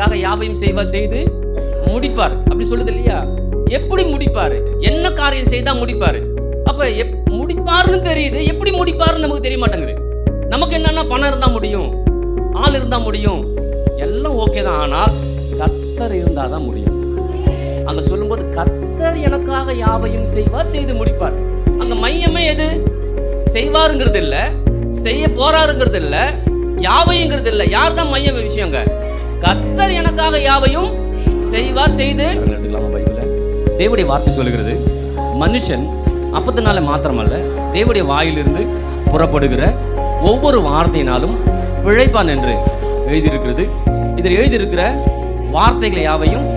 எனக்காக யாவையும் செய்வார், செய்து முடிப்பார் அப்படி சொல்லுது இல்லையா? எப்படி முடிப்பாரு? என்ன காரியம் செய்தா முடிப்பாரு? அப்ப முடிப்பாருன்னு தெரியுது, எப்படி முடிப்பாருன்னு நமக்கு தெரிய மாட்டேங்குது. நமக்கு என்னன்னா பணம் இருந்தா முடியும், ஆள் இருந்தா முடியும், எல்லாம் ஓகே தான். ஆனால் கர்த்தர் இருந்தாதான் முடியும். அங்க சொல்லும்போது கர்த்தர் எனக்காக யாவையும் செய்வார், செய்து முடிப்பார். அங்க மையமே எது? செய்வாருங்கிறது இல்ல, செய்ய போறாருங்கிறது இல்ல, யாவையுங்கிறது இல்ல. யார் தான் மைய விஷயங்க? கர்த்தர் எனக்காக யாவையும் செய்வார், செய்து. பைபிள்ல தேவனுடைய வார்த்தை சொல்லுகிறது, மனுஷன் அப்பத்தினால மாத்திரமல்ல, தேவனுடைய வாயிலிருந்து புறப்படுகிற ஒவ்வொரு வார்த்தையினாலும் பிழைப்பான் என்று எழுதியிருக்கிறது. இதில் எழுதியிருக்கிற வார்த்தைகளை யாவையும்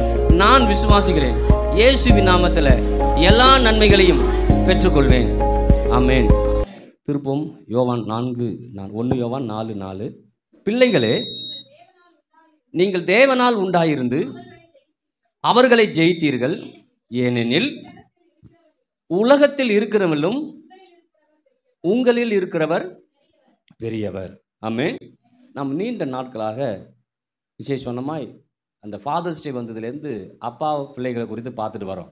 நான் விசுவாசிக்கிறேன், இயேசுவின் நாமத்தில் எல்லா நன்மைகளையும் பெற்றுக்கொள்வேன். ஆமென். திருப்பம் யோவான் 1 யோவான் 4:4. பிள்ளைகளே, நீங்கள் தேவனால் உண்டாயிருந்து அவர்களை ஜெயித்தீர்கள், ஏனெனில் உலகத்தில் இருக்கிறவர்களும் உங்களில் இருக்கிறவர் பெரியவர். ஆமென். நாம் நீண்ட நாட்களாக விசேஷமாய் அந்த ஃபாதர்ஸ் டே வந்ததுலேருந்து அப்பா பிள்ளைகளை குறித்து பார்த்துட்டு வரோம்.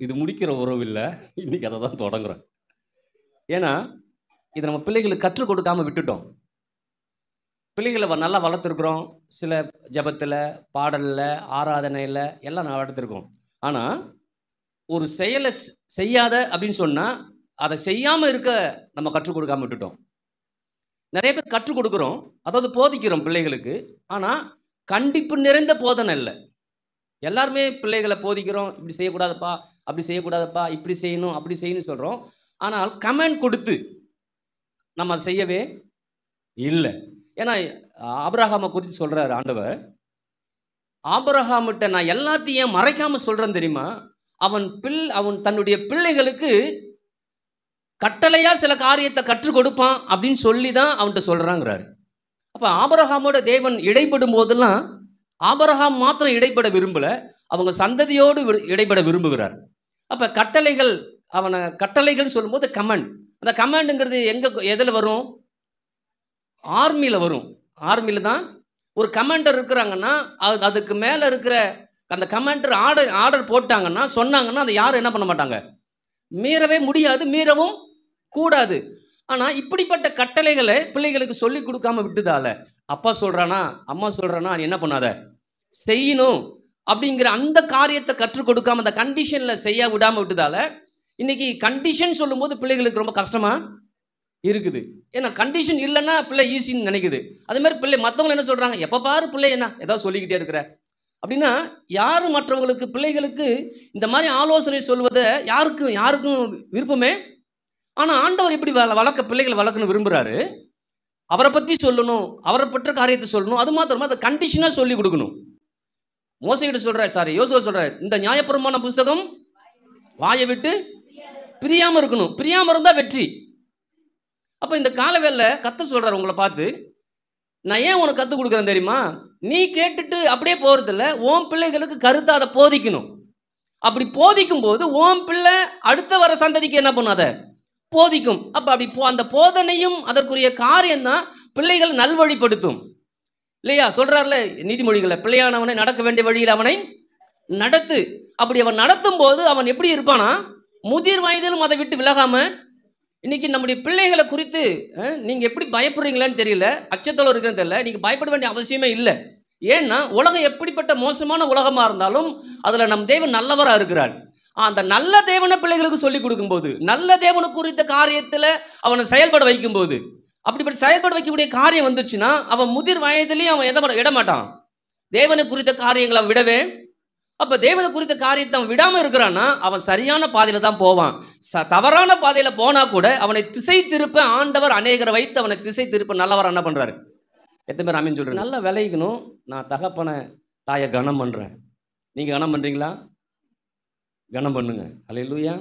இது முடிக்கிற உறவு இல்லை, இன்னைக்கு அதை தான் தொடங்குறோம். ஏன்னா இதை நம்ம பிள்ளைகளுக்கு கற்றுக் கொடுக்காம விட்டுட்டோம். பிள்ளைகளை நல்லா வளர்த்துருக்குறோம், சில ஜபத்தில், பாடலில், ஆராதனையில் எல்லாம் நான் வளர்த்துருக்கோம். ஆனால் ஒரு செயலை செய்யாத அப்படின்னு சொன்னால் அதை செய்யாமல் இருக்க நம்ம கற்றுக் கொடுக்காம விட்டுட்டோம். நிறைய பேர் கற்றுக் கொடுக்குறோம், அதாவது போதிக்கிறோம் பிள்ளைகளுக்கு, ஆனால் கண்டிப்பு நிறைந்த போதனை இல்லை. எல்லாருமே பிள்ளைகளை போதிக்கிறோம், இப்படி செய்யக்கூடாதப்பா, அப்படி செய்யக்கூடாதப்பா, இப்படி செய்யணும், அப்படி செய்யணும் சொல்கிறோம். ஆனால் கமெண்ட் கொடுத்து நம்ம செய்யவே இல்லை. ஏன்னா ஆபிரகாமை குறித்து சொல்கிறார் ஆண்டவர், ஆபிரகாமிட்ட நான் எல்லாத்தையும் மறைக்காமல் சொல்கிறேன் தெரியுமா? அவன் தன்னுடைய பிள்ளைகளுக்கு கட்டளையா சில காரியத்தை கற்றுக் கொடுப்பான் அப்படின்னு சொல்லி தான் அவன்கிட்ட சொல்கிறாங்கிறாரு. அப்போ ஆபிரகாமோட தேவன் இடைப்படும் போதெல்லாம் ஆபிரகாம் மாத்திரம் இடைப்பட விரும்பலை, அவங்க சந்ததியோடு இடைப்பட விரும்புகிறார். அப்போ கட்டளைகள் சொல்லும்போது கமெண்ட், அந்த கமெண்டுங்கிறது எதில் வரும்? ஆர்மியில் வரும். ஆர்மியில் தான் ஒரு கமாண்டர் இருக்கிறாங்கன்னா அதுக்கு மேலே இருக்கிற அந்த கமாண்டர் ஆர்டர் போட்டாங்கன்னா, சொன்னாங்கன்னா அதை யாரும் என்ன பண்ண மாட்டாங்க, மீறவே முடியாது, மீறவும் கூடாது. ஆனால் இப்படிப்பட்ட கட்டளைகளை பிள்ளைகளுக்கு சொல்லி கொடுக்காம விட்டுதால, அப்பா சொல்கிறானா அம்மா சொல்கிறானா என்ன பண்ணாத செய்யணும் அப்படிங்கிற அந்த காரியத்தை கற்றுக் கொடுக்காம அந்த கண்டிஷனில் செய்ய விடாமல் விட்டுதால, இன்னைக்கு கண்டிஷன் சொல்லும்போது பிள்ளைகளுக்கு ரொம்ப கஷ்டமாக இருக்குது. ஏன்னா கண்டிஷன் இல்லைன்னா பிள்ளை ஈஸின்னு நினைக்குது. அதே மாதிரி பிள்ளை மற்றவங்க என்ன சொல்கிறாங்க, எப்போ பாரு பிள்ளை என்ன ஏதாவது சொல்லிக்கிட்டே இருக்கிற அப்படின்னா, யாரும் மற்றவங்களுக்கு பிள்ளைகளுக்கு இந்த மாதிரி ஆலோசனை சொல்வதை யாருக்கும் விருப்பமே. ஆனால் ஆண்டவர் எப்படி பிள்ளைகளை வளர்க்கணும் விரும்புகிறாரு, அவரை பற்றி சொல்லணும், அவரை பற்ற காரியத்தை சொல்லணும், அது மாத்திரமா அதை கண்டிஷனாக சொல்லி கொடுக்கணும். மோசைகிட்ட சொல்கிறார், யோசுவா சொல்கிறார், இந்த நியாயப்பிரமாண புஸ்தகம் வாயை விட்டு பிரியாமல் இருக்கணும், பிரியாமல் இருந்தால் வெற்றி. அப்போ இந்த காலவேளையில் கர்த்தர் சொல்கிறார் உங்களை பார்த்து, நான் ஏன் உனக்கு கற்றுக் கொடுக்குறேன் தெரியுமா? நீ கேட்டுட்டு அப்படியே போகிறதில்ல, உன் பிள்ளைகளுக்கு கருத்தை அதை போதிக்கணும். அப்படி போதிக்கும் போது உன் பிள்ளை அடுத்த வர சந்ததிக்கு என்ன பண்ணாத போதிக்கும். அப்போ அந்த போதனையும் அதற்குரிய காரியம்தான் பிள்ளைகள் நல்வழிப்படுத்தும் இல்லையா? சொல்கிறார்ல நீதிமொழிகளை, பிள்ளையானவனை நடக்க வேண்டிய வழியில் அவனை நடத்து. அப்படி அவன் நடத்தும் போது அவன் எப்படி இருப்பானா, முதிர் வயதிலும் அதை விட்டு விலகாமல். இன்னைக்கு நம்முடைய பிள்ளைகளை குறித்து நீங்கள் எப்படி பயப்படுறீங்களான்னு தெரியல, அச்சத்தோடு இருக்குன்னு தெரியல. நீங்கள் பயப்பட வேண்டிய அவசியமே இல்லை. ஏன்னா உலகம் எப்படிப்பட்ட மோசமான உலகமாக இருந்தாலும் அதில் நம் தேவன் நல்லவராக இருக்கிறார். அந்த நல்ல தேவனை பிள்ளைகளுக்கு சொல்லிக் கொடுக்கும்போது, நல்ல தேவனை குறித்த காரியத்தில் அவனை செயல்பட வைக்கும்போது, அப்படிப்பட்ட செயல்பட வைக்கக்கூடிய காரியம் வந்துச்சுன்னா அவன் முதிர் வயதிலையும் அவன் இடமாட்டான். தேவனை குறித்த காரியங்களை அவன் விடவே. அப்போ தேவனை குறித்த காரியத்தை அவன் விடாமல் இருக்கிறான்னா அவன் சரியான பாதையில் தான் போவான். தவறான பாதையில் போனால் கூட அவனை திசை திருப்ப ஆண்டவர் அநேகரை வைத்து அவனை திசை திருப்ப நல்லவர் என்ன பண்ணுறாரு? எத்தனை பேர் ஆமீன் சொல்கிறேன்? நல்லா விளைக்கணும். நான் தகப்பனை தாயை கனம் பண்ணுறேன், நீங்கள் கனம் பண்ணுறீங்களா? கனம் பண்ணுங்க. அல்லேலூயா.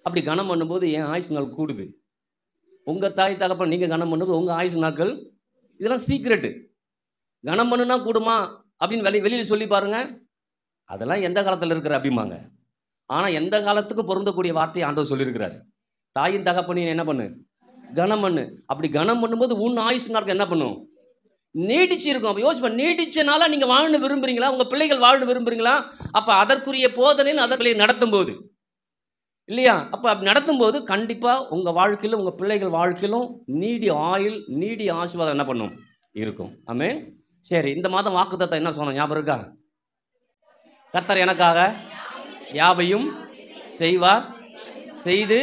அப்படி கனம் பண்ணும்போது என் ஆயுசு நாள் கூடுது. உங்கள் தாய் தகப்பன் நீங்கள் கனம் பண்ணும்போது உங்கள் ஆயுசு நாட்கள், இதெல்லாம் சீக்ரெட்டு. கனம் பண்ணுனா கூடுமா அப்படின்னு வெளியில் சொல்லி பாருங்கள். அதெல்லாம் எந்த காலத்தில் இருக்கிற அப்படிம்பாங்க. ஆனால் எந்த காலத்துக்கும் பொருந்தக்கூடிய வார்த்தையை ஆண்டவர் சொல்லியிருக்கிறாரு. தாயின் தகப்பனையும் என்ன பண்ணு, கனம் பண்ணு. அப்படி கனம் பண்ணும்போது உன் ஆயுசு நாட்கள் என்ன பண்ணும், நீடிச்சு இருக்கும். அப்போ யோசிப்பா, நீடிச்சனால நீங்கள் வாழணும் விரும்புகிறீங்களா? உங்கள் பிள்ளைகள் வாழணும் விரும்புகிறீங்களா? அப்போ அதற்குரிய போதனையில் அதற்குரிய நடத்தும் போது இல்லையா? அப்போ அப்படி நடத்தும்போது கண்டிப்பாக உங்கள் வாழ்க்கையிலும் உங்கள் பிள்ளைகள் வாழ்க்கையிலும் நீடி ஆயுள், நீடி ஆசீர்வாதம் என்ன பண்ணும்? இருக்கும். ஆமென். சரி, இந்த மாதம் வாக்குத்தத்தம் என்ன சொன்னோம் ஞாபகம் இருக்கா? கர்த்தர் எனக்காக யாவையும் செய்வார், செய்து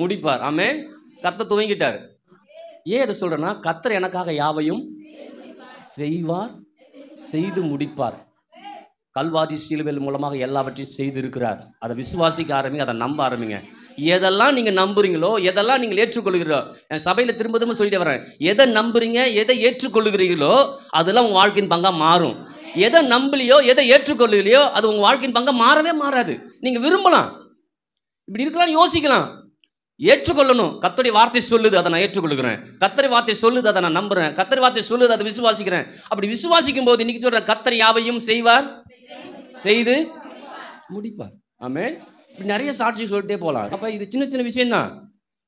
முடிப்பார். ஆமென். கர்த்தர் துவங்கிட்டார். ஏன் இதை சொல்கிறேன்னா, கர்த்தர் எனக்காக யாவையும் செய்வார், செய்து முடிப்பார். கல்வாரி சிலுவையின் மூலமாக எல்லாவற்றையும் செய்திருக்கிறார். அதை விசுவாசிக்க ஆரம்பிங்க, அதை நம்ப ஆரம்பிங்க. எதெல்லாம் நீங்கள் நம்புறீங்களோ, எதெல்லாம் நீங்கள் ஏற்றுக்கொள்கிறீர்களோ, என் சபையில் திரும்ப திரும்ப சொல்லிட்டு வரேன், எதை நம்புறீங்க, எதை ஏற்றுக்கொள்ளுகிறீர்களோ அதெல்லாம் உங்கள் வாழ்க்கையின் பங்காக மாறும். எதை நம்பலையோ, எதை ஏற்றுக்கொள்ளுலையோ அது உங்கள் வாழ்க்கையின் பங்காக மாறவே மாறாது. நீங்கள் விரும்பலாம், இப்படி இருக்கலாம், யோசிக்கலாம், ஏற்றுக்கொள்ளணும். கர்த்தருடைய வார்த்தை சொல்லுது, அதை நான் ஏற்றுக்கொள்கிறேன். கர்த்தருடைய வார்த்தை சொல்லுது, அதை நான் நம்புறேன். கர்த்தருடைய வார்த்தை சொல்லுது, அதை விசுவாசிக்கிறேன். அப்படி விசுவாசிக்கும் போது இன்னைக்கு சொல்றேன், கர்த்தர் யாவையும் செய்வார், செய்து முடிப்பார். ஆமென். இப்படி நிறைய சாட்சி சொல்லிட்டே போகலாம். அப்போ இது சின்ன சின்ன விஷயம்தான்.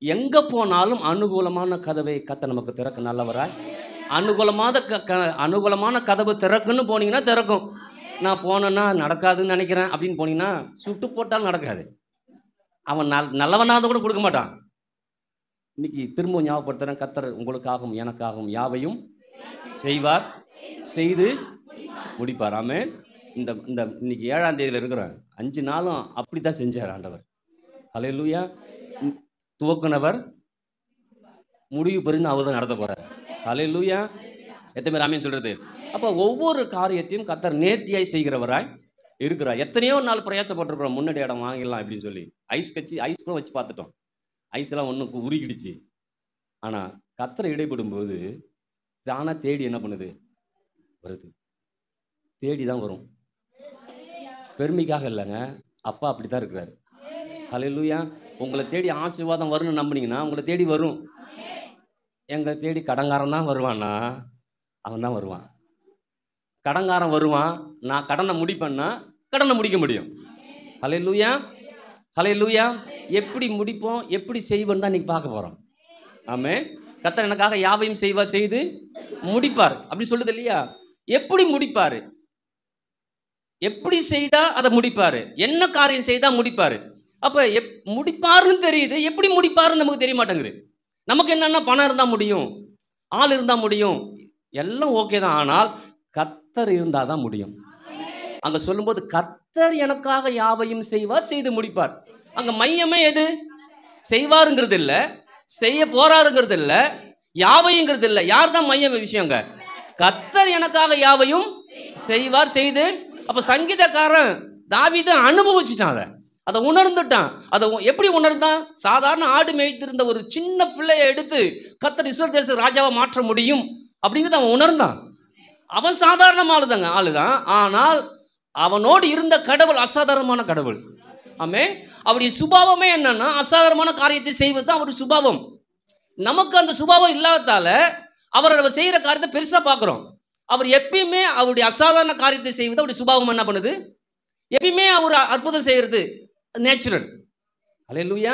எங்கே போனாலும் அனுகூலமான கதவை கர்த்தர் நமக்கு திறக்க நல்லவராய். அனுகூலமான கதவு திறக்குன்னு போனீங்கன்னா திறக்கும். நான் போனேன்னா நடக்காதுன்னு நினைக்கிறேன் அப்படின்னு போனீங்கன்னா சுட்டு போட்டாலும் நடக்காது. அவன் நல்லவனாக கூட கொடுக்க மாட்டான். இன்னைக்கு திரும்ப ஞாபகப்படுத்துகிறேன், கர்த்தர் உங்களுக்காகவும் எனக்காகவும் யாவையும் செய்வார், செய்து முடிப்பார். ஆமென். இந்த இன்னைக்கு 7ஆம் தேதியில் இருக்கிறேன். 5 நாளும் அப்படி தான் செஞ்சார் ஆண்டவர். ஹல்லேலூயா. துவக்குனவர் முடிவு பெருந்து அவர் தான் நடத்த போகிறார். ஹல்லேலூயா. எத்தனை பேர் ஆமென் சொல்கிறது? அப்போ ஒவ்வொரு காரியத்தையும் கர்த்தர் நேர்த்தியாய் செய்கிறவராய் இருக்கிறார். எத்தனையோ நாள் பிரயாசப்பட்டிருக்கிறோம், முன்னாடி இடம் வாங்கிடலாம் அப்படின்னு சொல்லி. ஐஸ் கூட வச்சு பார்த்துட்டோம். ஐஸ்லாம் ஒன்றும் உருகிடுச்சு. ஆனால் கர்த்தர் இடைப்படும் போது தானாக தேடி என்ன பண்ணுது? வருது. தேடி தான் வரும். பெருமைக்காக இல்லைங்க, அப்பா அப்படி தான் இருக்கிறாரு. ஹல்லேலூயா. உங்களை தேடி ஆசீர்வாதம் வரும்னு நம்பினீங்கன்னா உங்களை தேடி வரும். எங்களை தேடி கடங்காரன் தான் வருவான்னா அவன் தான் வருவான். கடங்காரன் வருவான், நான் கடனை முடிப்பேன்னா கடனை முடிக்க முடியும். ஹல்லேலூயா, ஹல்லேலூயா. எப்படி முடிப்போம், எப்படி செய்வோன்னு தான் இன்னைக்கு பார்க்க போகிறோம். ஆமென். கர்த்தர் எனக்காக யாவையும் செய்வார், செய்து முடிப்பார் அப்படி சொல்லுது இல்லையா? எப்படி முடிப்பார்? எப்படி செய்தா அதை முடிப்பார்? என்ன காரியம் செய்தா முடிப்பார்? அப்போ முடிப்பாருன்னு தெரியுது, எப்படி முடிப்பாருன்னு நமக்கு தெரிய மாட்டேங்குது. நமக்கு என்னென்னா பணம் இருந்தால் முடியும், ஆள் இருந்தால் முடியும், எல்லாம் ஓகே தான். ஆனால் கர்த்தர் இருந்தால் தான் முடியும். அங்கே சொல்லும்போது கர்த்தர் எனக்காக யாவையும் செய்வார், செய்து முடிப்பார். அங்கே மையமே எது? செய்வாருங்கிறது இல்லை, செய்ய போறாருங்கிறது இல்லை, யாவையுங்கிறது இல்லை. யார் தான் மையம் விஷயங்க? கர்த்தர் எனக்காக யாவையும் செய்வார், செய்து. அப்போ சங்கீதக்காரன் தாவீது அனுபவிச்சுட்டான், அதை உணர்ந்துட்டான். அதை எப்படி உணர்ந்தான்? சாதாரண ஆடு மேய்த்திருந்த ஒரு சின்ன பிள்ளையை எடுத்து கர்த்தர் இஸ்ரவேல் தேச ராஜாவை மாற்ற முடியும் அப்படிங்கிறத அவன் உணர்ந்தான். அவன் சாதாரணமான ஆளுதான், ஆனால் அவனோடு இருந்த கடவுள் அசாதாரணமான கடவுள். ஆமென். அவருடைய சுபாவமே என்னன்னா அசாதாரணமான காரியத்தை செய்வது தான் அவருடைய சுபாவம். நமக்கு அந்த சுபாவம் இல்லாததால அவர் செய்கிற காரியத்தை பெருசாக பார்க்குறோம். அவர் எப்பயுமே அவருடைய அசாதாரண காரியத்தை செய்வது அவருடைய சுபாவம் என்ன பண்ணுது? எப்பயுமே அவர் அற்புதம் செய்கிறது நேச்சுரல். ஹல்லேலூயா.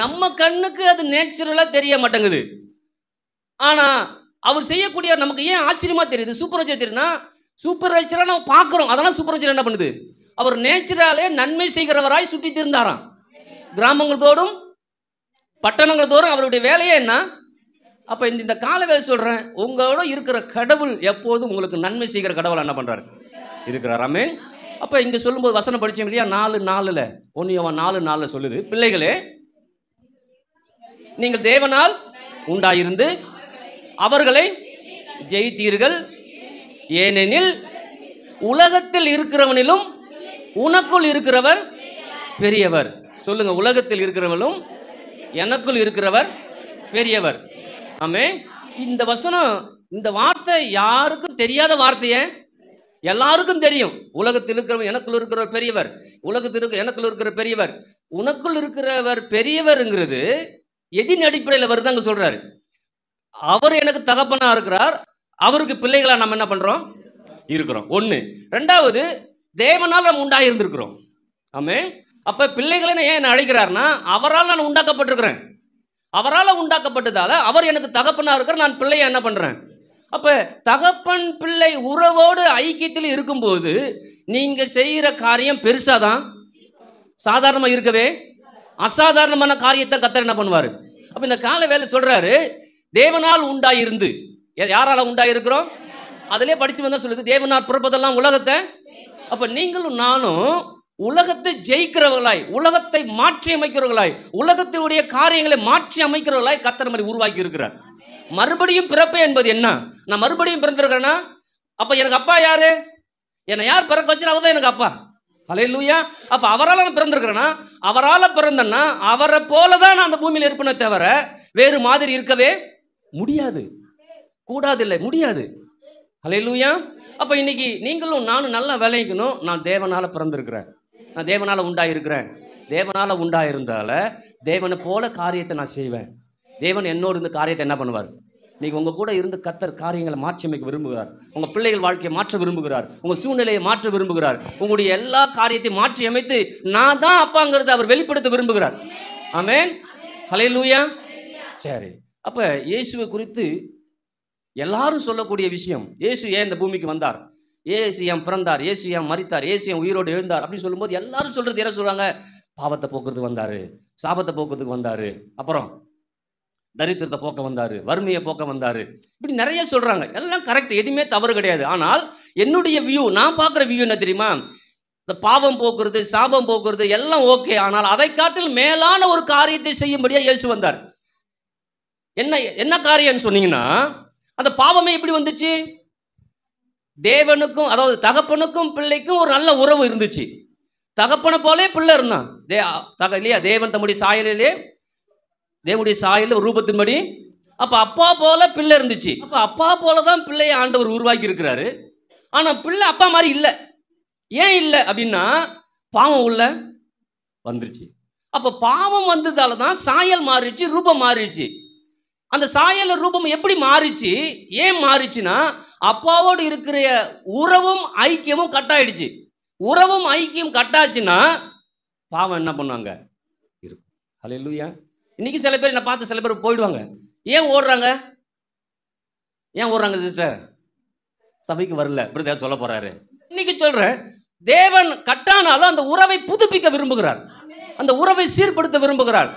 நம்ம கண்ணுக்கு அது நேச்சுரலாக தெரிய மாட்டேங்குது. ஆனால் அவர் செய்யக்கூடிய நமக்கு ஏன் ஆச்சரியமா தெரியுது, சூப்பர் நேச்சர் தெரியுதுன்னா, சூப்பர் நேச்சராக நம்ம பார்க்குறோம். அதெல்லாம் சூப்பர் நேச்சர் என்ன பண்ணுது? அவர் நேச்சுராலே நன்மை செய்கிறவராய் சுற்றி திருந்தாராம். கிராமங்கள் தோறும் பட்டணங்கள் தோறும் அவருடைய வேலையே என்ன? அப்போ இந்த கால வேலை சொல்கிறேன், உங்களோட இருக்கிற கடவுள் எப்போதும் உங்களுக்கு நன்மை செய்கிற கடவுள் என்ன பண்ணுறாரு? இருக்கிறார். ஆமென். அப்போ இங்கே சொல்லும்போது வசனம் படித்தோம் இல்லையா? 4:4 1 யோவான் 4:4 சொல்லுது, பிள்ளைகளே நீங்கள் தேவனால் உண்டாயிருந்து அவர்களை ஜெயித்தீர்கள், ஏனெனில் உலகத்தில் இருக்கிறவனிலும் உனக்குள் இருக்கிறவர் பெரியவர். சொல்லுங்க, உலகத்தில் இருக்கிறவனும் எனக்குள் இருக்கிறவர் பெரியவர். ஆமென். இந்த வசனம், இந்த வார்த்தை யாருக்கும் தெரியாத வார்த்தையே, எல்லாருக்கும் தெரியும். உலகத்தில் இருக்கிறவர் எனக்குள் இருக்கிறவர் பெரியவர், உலகத்தில் எனக்குள் இருக்கிற பெரியவர். உனக்குள் இருக்கிறவர் பெரியவர்ங்கிறது எதின் அடிப்படையில் வருதாங்க சொல்றாரு. அவர் எனக்கு தகப்பனா இருக்கிறார், அவருக்கு பிள்ளைகளா நம்ம என்ன பண்றோம்? இருக்கிறோம். ஒன்று. ரெண்டாவது, தேவனால் நம்ம உண்டாயிருந்திருக்கிறோம். ஆமென். அப்ப பிள்ளைகளை ஏன் அழைக்கிறார்னா, அவரால் நான் உண்டாக்கப்பட்டிருக்கிறேன். அவரால் உண்டாக்கப்பட்டதால அவர் எனக்கு தகப்பனா இருக்கிற, நான் பிள்ளைய என்ன பண்றேன்? அப்ப தகப்பன் பிள்ளை உறவோடு ஐக்கியத்தில் இருக்கும்போது நீங்க செய்யற காரியம் பெருசாதான், சாதாரணமா இருக்கவே அசாதாரணமான காரியத்தை கர்த்தர் என்ன பண்ணுவாரு. அப்ப இந்த கால வேலை சொல்றாரு, தேவனால் உண்டாயிருந்து. யாரால உண்டாயிருக்கிறோம்? அதிலே படிச்சு வந்தா சொல்லுது, தேவனால் பிறப்பதெல்லாம் உலகத்தை. அப்ப நீங்களும் நானும் உலகத்தை ஜெயிக்கிறவர்களாய், உலகத்தை மாற்றி அமைக்கிறவர்களாய், உலகத்தினுடைய காரியங்களை மாற்றி அமைக்கிறவர்களாய் கர்த்தர் நம்மை உருவாக்கி இருக்கிறார். மறுபடியும் பிறப்பு என்பது என்ன? நான் மறுபடியும் பிறந்திருக்கிறேன்னா அப்ப எனக்கு அப்பா யாரு? என்னை யார் பிறக்க வச்சு? அவர்தான் எனக்கு அப்பா. ஹல்லேலூயா. அப்ப அவரால் நான் பிறந்திருக்கிறேன்னா, அவரால் பிறந்தேன்னா அவரை போலதான் நான் அந்த பூமியில் இருப்பேனே தவிர வேறு மாதிரி இருக்கவே முடியாது, கூடாது, இல்லை, முடியாது. ஹல்லேலூயா. அப்ப இன்னைக்கு நீங்களும் நானும் நல்லா விளைக்கணும். நான் தேவனால பிறந்திருக்கிறேன், நான் தேவனால உண்டாயிருக்கிறேன். தேவனால உண்டாயிருந்தால தேவனை போல காரியத்தை நான் செய்வேன். தேவன் என்னோடு இந்த காரியத்தை என்ன பண்ணுவார்? இன்னைக்கு உங்க கூட இருந்து கர்த்தர் காரியங்களை மாற்றி அமைக்க விரும்புகிறார். உங்க பிள்ளைகள் வாழ்க்கையை மாற்ற விரும்புகிறார். உங்க சூழ்நிலையை மாற்ற விரும்புகிறார். உங்களுடைய எல்லா காரியத்தையும் மாற்றி அமைத்து நான் தான் அப்பாங்கிறத அவர் வெளிப்படுத்த விரும்புகிறார். ஆமென். ஹல்லேலூயா. சரி, அப்ப இயேசுவை குறித்து எல்லாரும் சொல்லக்கூடிய விஷயம், இயேசு ஏன் இந்த பூமிக்கு வந்தார், இயேசு ஏன் பிறந்தார், இயேசு ஏன் மரித்தார், இயேசு ஏன் உயிரோடு எழுந்தார் அப்படின்னு சொல்லும்போது எல்லாரும் சொல்றது என்ன சொல்றாங்க? பாவத்தை போக்குறதுக்கு வந்தாரு, சாபத்தை போக்குறதுக்கு வந்தாரு, அப்புறம் தரித்திரத்தை போக்க வந்தாரு, வறுமையை போக்க வந்தாரு, இப்படி நிறைய சொல்றாங்க. எல்லாம் கரெக்ட், எதுவுமே தவறு கிடையாது. ஆனால் என்னுடைய வியூ, நான் பார்க்குற வியூ என்ன தெரியுமா? இந்த பாவம் போக்குறது, சாபம் போக்குறது எல்லாம் ஓகே. ஆனால் அதை காட்டில் மேலான ஒரு காரியத்தை செய்யும்படியா இயேசு வந்தார். என்ன காரியம்னு சொன்னீங்கன்னா, அந்த பாவமே எப்படி வந்துச்சு? தேவனுக்கும், அதாவது தகப்பனுக்கும் பிள்ளைக்கும் ஒரு நல்ல உறவு இருந்துச்சு. தகப்பனை போலே பிள்ளை இருந்தான் இல்லையா? தேவன் தம்முடைய சாயலிலே, தேவனுடைய சாயல் ரூபத்தின்படி. அப்ப அப்பா போல பிள்ளை இருந்துச்சு. அப்ப அப்பா போலதான் பிள்ளையை ஆண்டவர் உருவாக்கி இருக்கிறாரு. ஆனா பிள்ளை அப்பா மாதிரி இல்லை. ஏன் இல்லை அப்படின்னா, பாவம் உள்ள வந்துருச்சு. அப்ப பாவம் வந்ததால தான் சாயல் மாறிடுச்சு, ரூபம் மாறிடுச்சு. அந்த சாயல் ரூபம் எப்படி மாறிச்சு? ஏன் மாறிச்சுன்னா, அப்பாவோடு இருக்கிற உறவும் ஐக்கியமும் கட்டாயிடுச்சு. உறவும் ஐக்கியம் கட்டாச்சுன்னா பாவம் என்ன பண்ணுவாங்க? இருக்கும். ஹல்லேலூயா. இன்னைக்கு சில பேர் என்ன பார்த்து சில பேர் போயிடுவாங்க. ஏன் ஓடுறாங்க? ஏன் ஓடுறாங்க சிஸ்டர்? சபைக்கு வரல, இப்படி சொல்ல போறாரு. இன்னைக்கு சொல்றேன், தேவன் கட்டானாலும் அந்த உறவை புதுப்பிக்க விரும்புகிறார், அந்த உறவை சீர்படுத்த விரும்புகிறார்.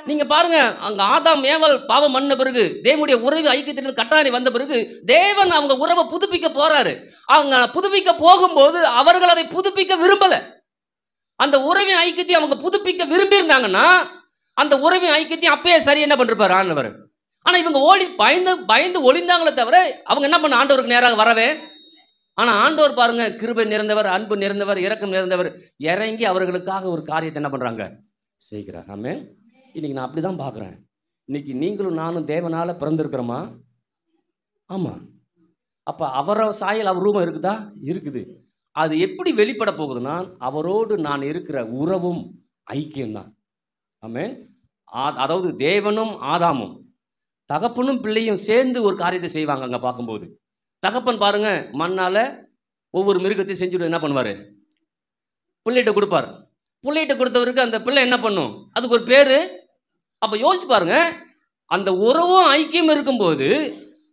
நீங்க பாருங்க, அங்க ஆதாம் ஏவல் பாவம் பண்ண பிறகு, தேவனுடைய உறவு ஐக்கியத்திலிருந்து கட்டாணி வந்த பிறகு தேவன் அவங்க உறவை புதுப்பிக்க போறாரு. அவங்க புதுப்பிக்க போகும்போது அவர்கள் அதை புதுப்பிக்க விரும்பல. அந்த உறவின் ஐக்கியத்தை அவங்க புதுப்பிக்க விரும்பி இருந்தாங்கன்னா அந்த உறவின் ஐக்கியத்தையும் அப்பயே சரி என்ன பண்ணிருப்பாரு ஆண்டவர். ஆனா இவங்க பயந்து ஒளிந்தாங்களே தவிர அவங்க என்ன பண்ண ஆண்டவருக்கு நேராக வரவே. ஆனா ஆண்டவர் பாருங்க, கிருபை நிறைந்தவர், அன்பு நிறைந்தவர், இரக்கம் நிறைந்தவர், இறங்கி அவர்களுக்காக ஒரு காரியத்தை என்ன பண்றாங்க? செய்கிறார். ஆமென். இன்னைக்கு நான் அப்படிதான் பார்க்குறேன். இன்னைக்கு நீங்களும் நானும் தேவனால பிறந்திருக்கிறோமா? ஆமா. அப்ப அவர சாயல் அவர் ரூபம் இருக்குதா? இருக்குது. அது எப்படி வெளிப்பட போகுதுன்னா, அவரோடு நான் இருக்கிற உறவும் ஐக்கியம்தான். ஆமென். அதாவது தேவனும் ஆதாமும், தகப்பனும் பிள்ளையும் சேர்ந்து ஒரு காரியத்தை செய்வாங்க. அங்க பார்க்கும்போது தகப்பன் பாருங்க, மண்ணால ஒவ்வொரு மிருகத்தையும் செஞ்சுட்டு என்ன பண்ணுவாரு? பிள்ளைகிட்ட கொடுப்பார். பிள்ளைகிட்ட கொடுத்தவருக்கு அந்த பிள்ளை என்ன பண்ணும்? அதுக்கு ஒரு பேரு. அப்ப யோசிச்சு பாருங்க, அந்த உறவும் ஐக்கியம் இருக்கும்போது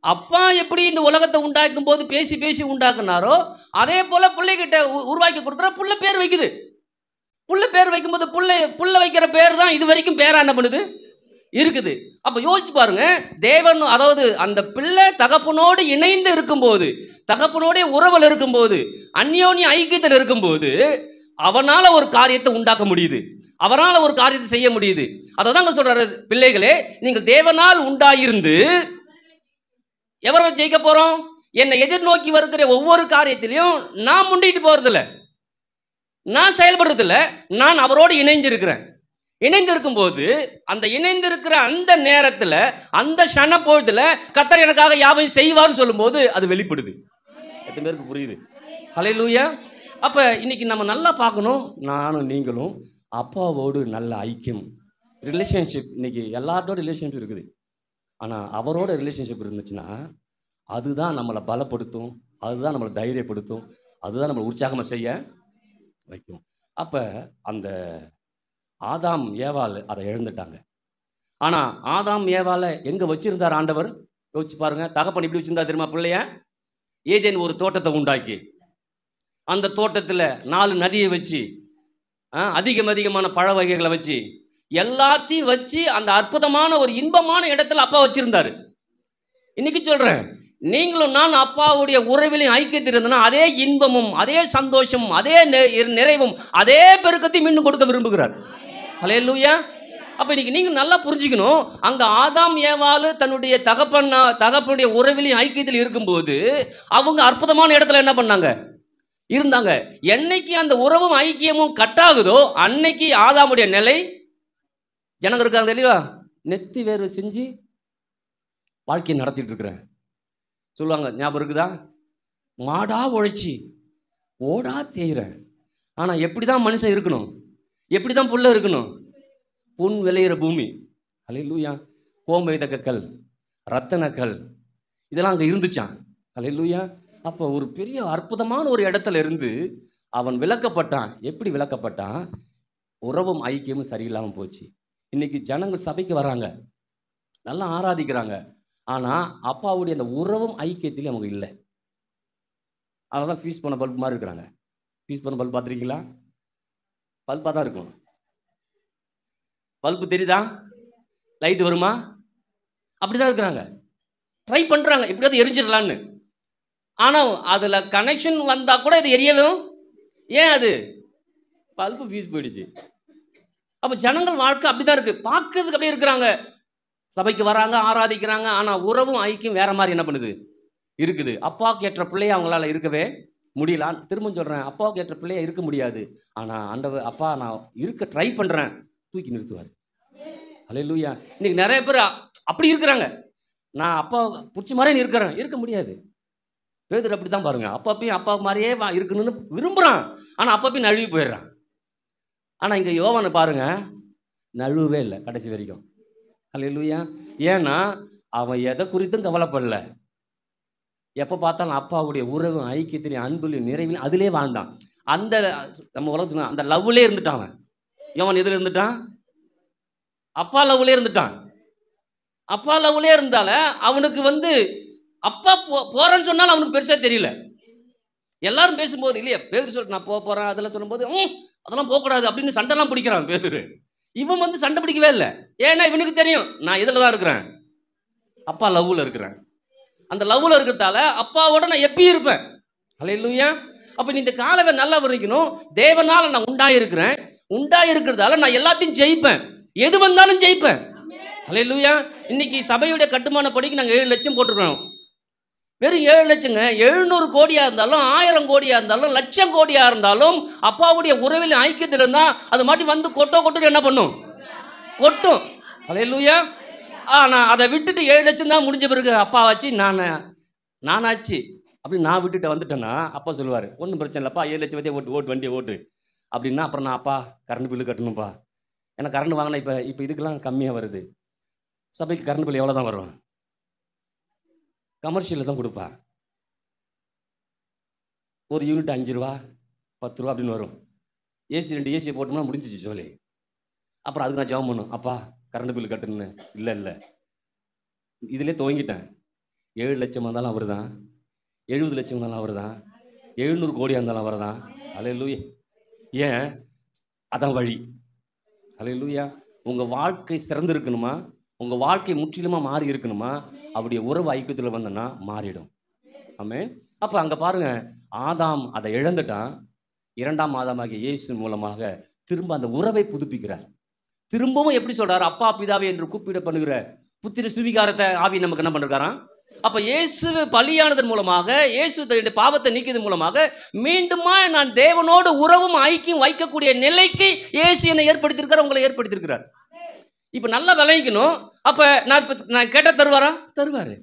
அப்பா எப்படி இந்த உலகத்தை உண்டாக்கும் போது பேசி பேசி உண்டாக்குனாரோ அதே போல பிள்ளைகிட்ட உருவாக்கி கொடுக்குற புள்ள பேர் வைக்குது. புள்ள பேர் வைக்கும்போது புள்ள வைக்கிற பேர் தான் இது வரைக்கும் பேரா என்ன பண்ணுது? இருக்குது. அப்ப யோசிச்சு பாருங்க, தேவன், அதாவது அந்த பிள்ளை தகப்பனோடு இணைந்து இருக்கும்போது, தகப்பனோட உறவில் இருக்கும்போது, அந்யோன்ய ஐக்கியத்தில் இருக்கும்போது அவனால ஒரு காரியத்தை உண்டாக்க முடியுது, அவரால் ஒரு காரியத்தை செய்ய முடியுது. அதை தான் சொல்றாரு, பிள்ளைகளே நீங்கள் தேவனால் உண்டாயிருந்து எவரை ஜெயிக்க போறோம்? என்னை எதிர்நோக்கி வருகிற ஒவ்வொரு காரியத்திலையும் நான் முண்டிட்டு போறதில்ல, நான் செயல்படுறதில்ல, நான் அவரோடு இணைஞ்சிருக்கிறேன். இணைந்திருக்கும் போது அந்த இணைந்திருக்கிற அந்த நேரத்தில், அந்த க்ஷண பொழுதுல கர்த்தர் எனக்காக யாவையும் செய்வார்னு சொல்லும் போது அது வெளிப்படுது. எத்தனை பேருக்கு புரியுது? ஹல்லேலூயா. அப்ப இன்னைக்கு நம்ம நல்லா பார்க்கணும், நானும் நீங்களும் அப்பாவோடு நல்ல ஐக்கியம், ரிலேஷன்ஷிப். இன்னைக்கு எல்லாரோட ரிலேஷன்ஷிப் இருக்குது. ஆனால் அவரோட ரிலேஷன்ஷிப் இருந்துச்சுன்னா அதுதான் நம்மளை பலப்படுத்தும், அதுதான் நம்மளை தைரியப்படுத்தும், அதுதான் நம்மளை உற்சாகமாக செய்ய வைக்கும். அப்போ அந்த ஆதாம் ஏவாள் அதை இழந்துட்டாங்க. ஆனால் ஆதாம் ஏவாளை எங்கே வச்சிருந்தார் ஆண்டவர்? யோசிச்சு பாருங்க. தகப்பன் இப்படி வச்சிருந்தா தெரியுமா பிள்ளைய? ஏதேன் ஒரு தோட்டத்தை உண்டாக்கி அந்த தோட்டத்தில் 4 நதியை வச்சு அதிகமான பழ வகைகளை வச்சு எல்லாத்தையும் வச்சு அந்த அற்புதமான ஒரு இன்பமான இடத்துல அப்பா வச்சிருந்தாரு. இன்னைக்கு சொல்றேன், நீங்களும் நான் அப்பாவுடைய உறவிலையும் ஐக்கியத்தில் இருந்தனா அதே இன்பமும் அதே சந்தோஷமும் அதே நிறைவும் அதே பெருக்கத்தையும் மீண்டும் கொடுக்க விரும்புகிறார். ஹல்லேலூயா. அப்ப இன்னைக்கு நீங்க நல்லா புரிஞ்சுக்கணும், அங்க ஆதாம் ஏவாளு தன்னுடைய தகப்பனுடைய உறவிலையும் ஐக்கியத்தில் இருக்கும்போது அவங்க அற்புதமான இடத்துல என்ன பண்ணாங்க? இருந்தாங்க. என்னைக்கு அந்த உறவும் ஐக்கியமும் கட்டாகுதோ அன்னைக்கு ஆதாமுடைய நிலை ஜனங்க இருக்காங்க தெளிவா நெத்தி வேர்வை செஞ்சு வாழ்க்கையை நடத்திட்டு இருக்கிறேன் சொல்லுவாங்க. ஞாபகம் இருக்குதா? மாடா உழைச்சி ஓடா தேய்கிறேன். ஆனால் எப்படி தான் மனுஷன் இருக்கணும்? எப்படி தான் புள்ள இருக்கணும்? பொன் விளையிற பூமி. ஹல்லேலூயா. கோமேதக கல், ரத்தன கல், இதெல்லாம் அங்கே இருந்துச்சான். ஹல்லேலூயா. அப்போ ஒரு பெரிய அற்புதமான ஒரு இடத்துல இருந்து அவன் விளக்கப்பட்டான். எப்படி விளக்கப்பட்டான்? உறவும் ஐக்கியமும் சரியில்லாமல் போச்சு. இன்னைக்கு ஜனங்கள் சபைக்கு வராங்க, நல்லா ஆராதிக்கிறாங்க, ஆனால் அப்பாவுடைய அந்த உறவும் ஐக்கியத்திலே அவங்க இல்லை. அதனால தான் ஃபீஸ் பண்ண பல்பு மாதிரி இருக்கிறாங்க. ஃபீஸ் பண்ண பல்பு பார்த்துருக்கீங்களா? பல்பாக தான் இருக்கும். பல்பு தெரியுதா? லைட் வருமா? அப்படி தான் இருக்கிறாங்க. ட்ரை பண்ணுறாங்க எப்படியாவது எரிஞ்சிடலான்னு. ஆனால் அதில் கனெக்ஷன் வந்தால் கூட இது எரியவும். ஏன்? அது பல்பு ஃபீஸ் போயிடுச்சு. அப்போ ஜனங்கள் வாழ்க்கை அப்படி தான் இருக்குது. பார்க்கறதுக்கு அப்படியே இருக்கிறாங்க, சபைக்கு வராங்க, ஆராதிக்கிறாங்க, ஆனால் உறவும் ஐக்கியம் வேற மாதிரி என்ன பண்ணுது இருக்குது. அப்பாவுக்கு ஏற்ற பிள்ளையை அவங்களால இருக்கவே முடியல. திரும்ப சொல்கிறேன், அப்பாவுக்கு ஏற்ற பிள்ளையா இருக்க முடியாது. ஆனால் அப்பா நான் இருக்க ட்ரை பண்ணுறேன், தூக்கி நிறுத்துவார். ஹல்லேலூயா. இன்னைக்கு நிறைய பேர் அப்படி இருக்கிறாங்க. நான் அப்பா பிடிச்ச மாதிரியே இருக்கிறேன், இருக்க முடியாது. பேதுரு அப்படி தான் பாருங்க. அப்பப்பையும் அப்பா மாதிரியே இருக்கணும்னு விரும்புகிறான், ஆனால் அப்பப்பையும் நழுவி போயிடுறான். ஆனால் இங்கே யோவானை பாருங்க, நழுவே இல்லை கடைசி வரைக்கும். ஹல்லேலூயா. ஏன்னா அவன் எதை குறித்தும் கவலைப்படல. எப்போ பார்த்தாலும் அப்பாவுடைய உறவு ஐக்கியத்திலையும் அன்புலையும் நிறைவிலையும் அதிலே வாழ்ந்தான். அந்த நம்ம உலகத்துல அந்த லவ்லே இருந்துட்டான் அவன். யோவான் எதில் இருந்துட்டான்? அப்பா லவ்லே இருந்துட்டான். அப்பா லவ்லே இருந்தால அவனுக்கு அப்பா போறேன்னு சொன்னாலும் அவனுக்கு பெருசா தெரியல. எல்லாரும் பேசும்போது இல்லையா, பேதுரு சொல்லிட்டு நான் போறேன் அதெல்லாம் சொல்லும்போது அதெல்லாம் போகக்கூடாது அப்படின்னு சண்டைலாம் பிடிக்கிறான் பேதுரு. இவன் சண்டை பிடிக்கவே இல்லை. ஏன்னா இவனுக்கு தெரியும் நான் இதில் தான் இருக்கிறேன், அப்பா லவ்ல இருக்கிறேன். அந்த லவ்ல இருக்கிறதால அப்பாவோட நான் எப்பயும் இருப்பேன். ஹல்லேலூயா. அப்ப நீ இந்த காலவை நல்லா வரைக்கணும். தேவனால நான் உண்டாயிருக்கிறதால நான் எல்லாத்தையும் ஜெயிப்பேன், எது வந்தாலும் ஜெயிப்பேன். ஹல்லேலூயா. இன்னைக்கு சபையுடைய கட்டுமான படிக்கு நாங்கள் 7 லட்சம் போட்டுருக்கோம். வெறும் 7 லட்சங்க. 700 கோடியா இருந்தாலும் 1000 கோடியா இருந்தாலும் லட்சம் கோடியா இருந்தாலும் அப்பாவுடைய உறவில் ஐக்கியத்தில் இருந்தால் அது மாட்டி கொட்டு என்ன பண்ணும்? கொட்டும். ஹல்லேலூயா. ஆனால் அதை விட்டுட்டு 7 லட்சம் தான் முடிஞ்ச பிறகு அப்பா ஆச்சு நானாச்சு அப்படின்னு நான் விட்டுட்டு வந்துட்டேன்னா அப்பா சொல்லுவார், ஒன்றும் பிரச்சனை இல்லைப்பா, 7 லட்சம் வச்சே ஓட்டு வண்டியை ஓட்டு அப்படின்னா அப்புறம் நான் அப்பா கரண்ட் பில்லு கட்டணும்ப்பா, ஏன்னா கரண்ட் வாங்கினா இப்போ இதுக்கெல்லாம் கம்மியாக வருது. சபைக்கு கரண்ட் பில் எவ்வளோ தான் வரும்? கமர்ஷியலில் தான் கொடுப்பா. ஒரு யூனிட் 5 ரூபா 10 ரூபா அப்படின்னு வரும். ஏசி 2 ஏசியை போட்டோம்னா முடிஞ்சிச்சு சொல்லி. அப்புறம் அதுக்கு நான் ஜெபம் பண்ணும், அப்பா கரண்ட் பில்லு கட்டணுன்னு. இல்லை இதிலே துவங்கிட்டேன். 7 லட்சமாக இருந்தாலும் அவர் தான், 70 லட்சம் இருந்தாலும் அவர் தான், 700 கோடியாக இருந்தாலும் அவர் தான். ஹல்லேலூயா. ஏன்? அதான் வழி. ஹல்லேலூயா. உங்கள் வாழ்க்கை சிறந்து இருக்கணுமா, உங்கள் வாழ்க்கை முற்றிலுமாக மாறி இருக்கணுமா, அவருடைய உறவு ஐக்கியத்தில் வந்தோன்னா மாறிடும். ஆமென். அப்போ அங்கே பாருங்க, ஆதாம் அதை இழந்துட்டான். 2ஆம் ஆதாமாகிய இயேசு மூலமாக திரும்ப அந்த உறவை புதுப்பிக்கிறார். திரும்பவும் எப்படி சொல்றாரு? அப்பா பிதாவே என்று கூப்பிட பண்ணுகிற புத்திர சுவிகாரத்தை ஆவி நமக்கு என்ன பண்ணிருக்காராம்? அப்ப இயேசு பலியானதன் மூலமாக, இயேசு பாவத்தை நீக்கியதன் மூலமாக மீண்டுமா நான் தேவனோடு உறவும் ஐக்கியம் வைக்கக்கூடிய நிலைக்கு இயேசு என்னை ஏற்படுத்தியிருக்கிறார், உங்களை ஏற்படுத்தியிருக்கிறார். இப்ப நல்லா விளைவிக்கணும். அப்ப நான் கேட்ட தருவாரா? தருவாரு.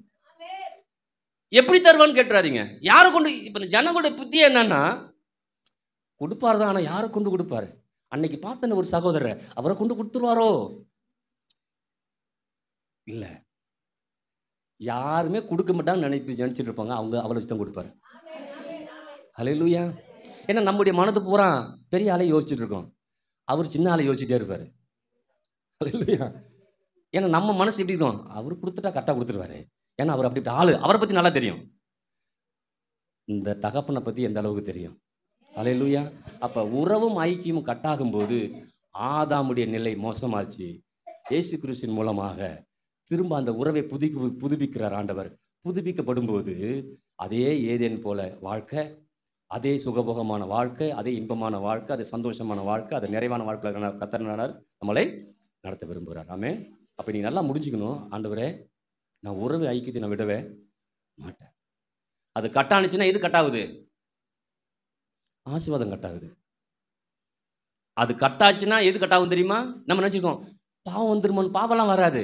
எப்படி தருவான்னு கேட்டுறாதீங்க. யாரை கொண்டு? இப்ப ஜனங்களுடைய புத்தி என்னன்னா கொடுப்பாரு தான், ஆனா யாரை கொண்டு கொடுப்பாரு? அன்னைக்கு பார்த்தன ஒரு சகோதரர், அவரை கொண்டு கொடுத்துருவாரோ? இல்ல, யாருமே கொடுக்க மாட்டாங்கன்னு நினைச்சிட்டு இருப்பாங்க. அவங்க அவளை வச்சு தான் கொடுப்பாரு. ஹல்லேலூயா. ஏன்னா நம்முடைய மனது பூரா பெரிய ஆளை யோசிச்சுட்டு இருக்கோம், அவர் சின்ன ஆளை யோசிச்சுட்டே இருப்பாரு. ஹல்லேலூயா. ஏன்னா நம்ம மனசு எப்படி இருக்கும்? அவர் கொடுத்துட்டா கரெக்டாக கொடுத்துருவாரு, ஏன்னா அவர் அப்படி ஆளு, அவரை பத்தி நல்லா தெரியும். இந்த தகப்பனை பத்தி எந்த அளவுக்கு தெரியும்? அல்லேலூயா. அப்ப உறவும் ஐக்கியமும் கட்டாகும் போது ஆதாமுடைய நிலை மோசமாச்சு. இயேசு கிறிஸ்துவின் மூலமாக திரும்ப அந்த உறவை புதுப்பிக்கிறார் ஆண்டவர். புதுப்பிக்கப்படும் போது அதே ஏதேன் போல வாழ்க்கை, அதே சுகபோகமான வாழ்க்கை, அதே இன்பமான வாழ்க்கை, அதே சந்தோஷமான வாழ்க்கை, அதே நிறைவான வாழ்க்கை கர்த்தர் நம்மளை நடத்த விரும்புகிறார். ஆமென். அப்போ நீ நல்லா முடிஞ்சுக்கணும், ஆண்டவரே நான் உறவு ஐக்கியத்தை நான் விடவே மாட்டேன். அது கட்டானுச்சுன்னா எது கட்டாகுது? ஆசீர்வாதம் கட்டாகுது. அது கட்டாச்சுன்னா எது கட்டாகும் தெரியுமா? நம்ம நினச்சிருக்கோம் பாவம் வந்துருமோன்னு. பாவம்லாம் வராது.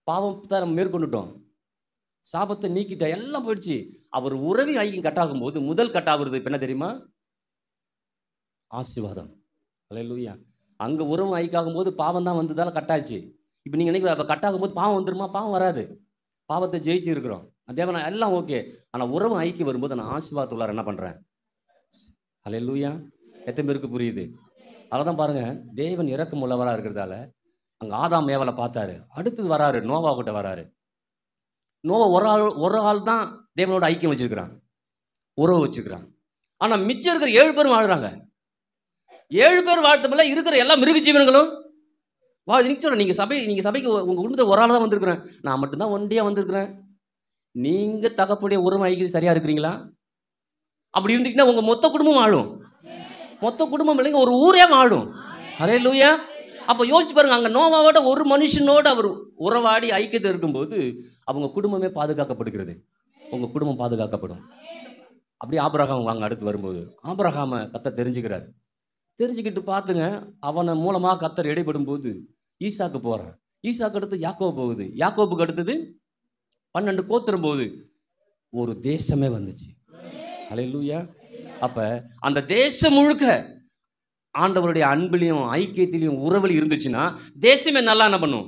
பாவம் தான் நம்ம மேற்கொண்டுட்டோம், சாபத்தை நீக்கிட்ட, எல்லாம் போயிடுச்சு. அவர் உறவி ஐக்கியம் கட்டாகும் போது முதல் கட்டாகிறது இப்போ என்ன தெரியுமா? ஆசீர்வாதம். அல்லேலூயா. அங்கே உறவு ஐக்காகும் போது பாவம் தான் வந்ததால கட்டாச்சு. இப்போ நீங்கள் நினைக்கிற அப்போ கட்டாகும் போது பாவம் வந்துருமா? பாவம் வராது. பாவத்தை ஜெயிச்சு இருக்கிறோம் தேவனா, எல்லாம் ஓகே. ஆனால் உறவு ஐக்கியம் வரும்போது நான் ஆசீர்வாதத்துள்ளார என்ன பண்ணுறேன்? அல்லேலூயா. எத்தனை பேருக்கு புரியுது? அதனால தான் பாருங்க, தேவன் இரக்கம் உள்ளவராக இருக்கிறதால அங்கே ஆதாம் ஏவலை பார்த்தாரு. அடுத்தது வராரு, நோவா கிட்ட வராரு. நோவா ஒரு ஆள் தான் தேவனோட ஐக்கியம் வச்சிருக்கிறான், உறவு வச்சுக்கிறான். ஆனால் மிச்சம் இருக்கிற 7 பேரும் வாழ்கிறாங்க. 7 பேர் வாழ்த்தப்பல இருக்கிற எல்லா மிருக ஜீவன்களும் நீங்கள் சபைக்கு உங்கள் குடும்பத்தை ஒரு ஆள் தான் வந்திருக்கிறேன், நான் மட்டும்தான் ஒண்டியாக வந்திருக்கிறேன். நீங்கள் தகப்புடைய உறவு ஐக்கியம் சரியாக இருக்கிறீங்களா? அப்படி இருந்துக்கிட்டா உங்கள் மொத்த குடும்பம் வாழும். மொத்த குடும்பம் இல்லைங்க, ஒரு ஊரே வாழும். அல்லேலூயா. அப்போ யோசிச்சு பாருங்க, அங்கே நோவாவோட ஒரு மனுஷனோடு அவர் உறவாடி ஐக்கியத்தை இருக்கும்போது அவங்க குடும்பமே பாதுகாக்கப்படுகிறது. உங்கள் குடும்பம் பாதுகாக்கப்படும். அப்படியே ஆபிரகாம் வாங்க அடுத்து வரும்போது ஆபிரகாமை கர்த்தர் தெரிஞ்சுக்கிறார். தெரிஞ்சுக்கிட்டு பார்த்துங்க, அவனை மூலமாக கர்த்தர் இடைப்படும் போது ஈசாக்கு போகிறான். ஈசாக்கு அடுத்து யாக்கோபு போகுது. யாக்கோபுக்கு அடுத்தது 12 கோத்திரம் போகுது. ஒரு தேசமே வந்துச்சு. அல்லேலூயா. அப்போ அந்த தேசம் முழுக்க ஆண்டவருடைய அன்பிலையும் ஐக்கியத்திலையும் உறவில் இருந்துச்சுன்னா தேசமே நல்லா என்ன பண்ணும்?